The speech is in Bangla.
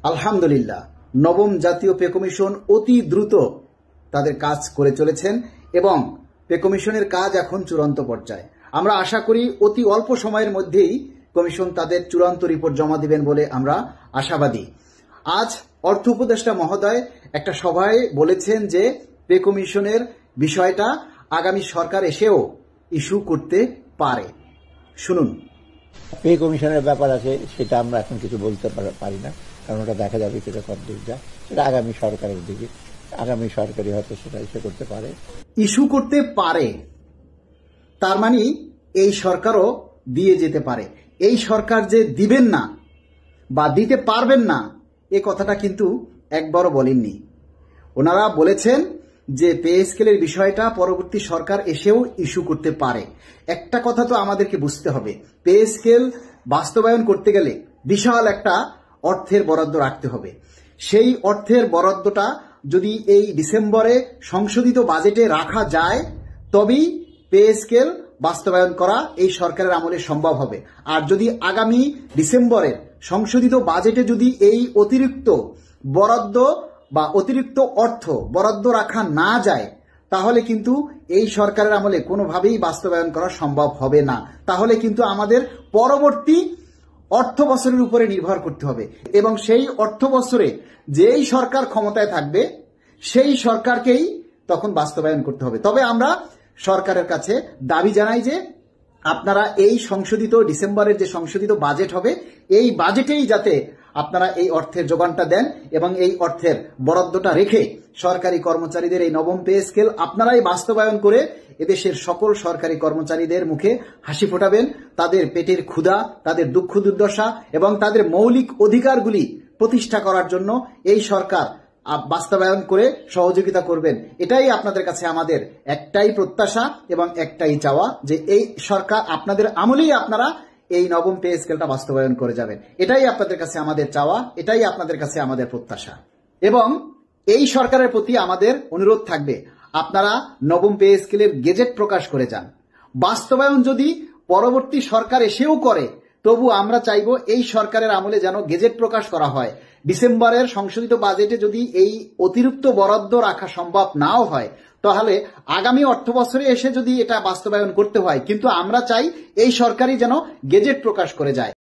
আলহামদুলিল্লাহ, নবম জাতীয় পে কমিশন অতি দ্রুত তাদের কাজ করে চলেছেন এবং পে কমিশনের কাজ এখন চূড়ান্ত পর্যায়ে। আমরা আশা করি অতি অল্প সময়ের মধ্যেই কমিশন তাদের চূড়ান্ত রিপোর্ট জমা দিবেন বলে আমরা আশাবাদী। আজ অর্থ উপদেষ্টা মহোদয় একটা সভায় বলেছেন যে পে কমিশনের বিষয়টা আগামী সরকার এসেও ইস্যু করতে পারে। শুনুন। পে কমিশনের ব্যাপার আছে, সেটা আমরা এখন কিছু বলতে পারি না, কারণ ওটা দেখা যাবে সেটা কতদূর যায়, সেটা আগামী সরকারের দিকে, আগামী সরকারই হয়তো সেটা ইস্যু করতে পারে। ইস্যু করতে পারে তার মানে এই সরকারও দিয়ে যেতে পারে। এই সরকার যে দিবেন না বা দিতে পারবেন না এ কথাটা কিন্তু একবারও বলেননি। ওনারা বলেছেন যে পে স্কেলের বিষয়টা পরবর্তী সরকার এসেও ইস্যু করতে পারে। একটা কথা তো আমাদেরকে বুঝতে হবে, পে স্কেল বাস্তবায়ন করতে গেলে বিশাল একটা অর্থের বরাদ্দ রাখতে হবে। সেই অর্থের বরাদ্দটা যদি এই ডিসেম্বরে সংশোধিত বাজেটে রাখা যায় তবেই পে স্কেল বাস্তবায়ন করা এই সরকারের আমলে সম্ভব হবে। আর যদি আগামী ডিসেম্বরের সংশোধিত বাজেটে যদি এই অতিরিক্ত বরাদ্দ বা অতিরিক্ত অর্থ বরাদ্দ রাখা না যায় তাহলে কিন্তু এই সরকারের আমলে কোনোভাবেই বাস্তবায়ন করা সম্ভব হবে না। তাহলে কিন্তু আমাদের পরবর্তী অর্থ বছরের উপরে নির্ভর করতে হবে এবং সেই অর্থ বছরে যেই সরকার ক্ষমতায় থাকবে সেই সরকারকেই তখন বাস্তবায়ন করতে হবে। তবে আমরা সরকারের কাছে দাবি জানাই যে আপনারা এই সংশোধিত ডিসেম্বরের যে সংশোধিত বাজেট হবে এই বাজেটেই যাতে আপনারা এই অর্থের যোগানটা দেন এবং এই অর্থের বরাদ্দটা রেখে সরকারি কর্মচারীদের এই নবম পে স্কেল আপনারাই বাস্তবায়ন করে এদেশের সকল সরকারি কর্মচারীদের মুখে হাসি ফোটাবেন। তাদের পেটের ক্ষুধা, তাদের দুঃখ দুর্দশা এবং তাদের মৌলিক অধিকারগুলি প্রতিষ্ঠা করার জন্য এই সরকার বাস্তবায়ন করে সহযোগিতা করবেন। এটাই আপনাদের কাছে আমাদের একটাই প্রত্যাশা এবং একটাই চাওয়া যে এই সরকার আপনাদের আমলেই আপনারা এই নবম পে স্কেলটা বাস্তবায়ন করে যাবেন। এটাই আপনাদের কাছে আমাদের চাওয়া, এটাই আপনাদের কাছে আমাদের প্রত্যাশা। এবং এই সরকারের প্রতি আমাদের অনুরোধ থাকবে, আপনারা নবম পে স্কেলের গেজেট প্রকাশ করে যান। বাস্তবায়ন যদি পরবর্তী সরকার এসেও করে তবু আমরা চাইব এই সরকারের আমলে যেন গেজেট প্রকাশ করা হয়। ডিসেম্বরের সংশোধিত বাজেটে যদি এই অতিরিক্ত বরাদ্দ রাখা সম্ভব নাও হয় তাহলে আগামী অর্থ বছরে এসে যদি এটা বাস্তবায়ন করতে হয়, কিন্তু আমরা চাই এই সরকারই যেন গেজেট প্রকাশ করে যায়।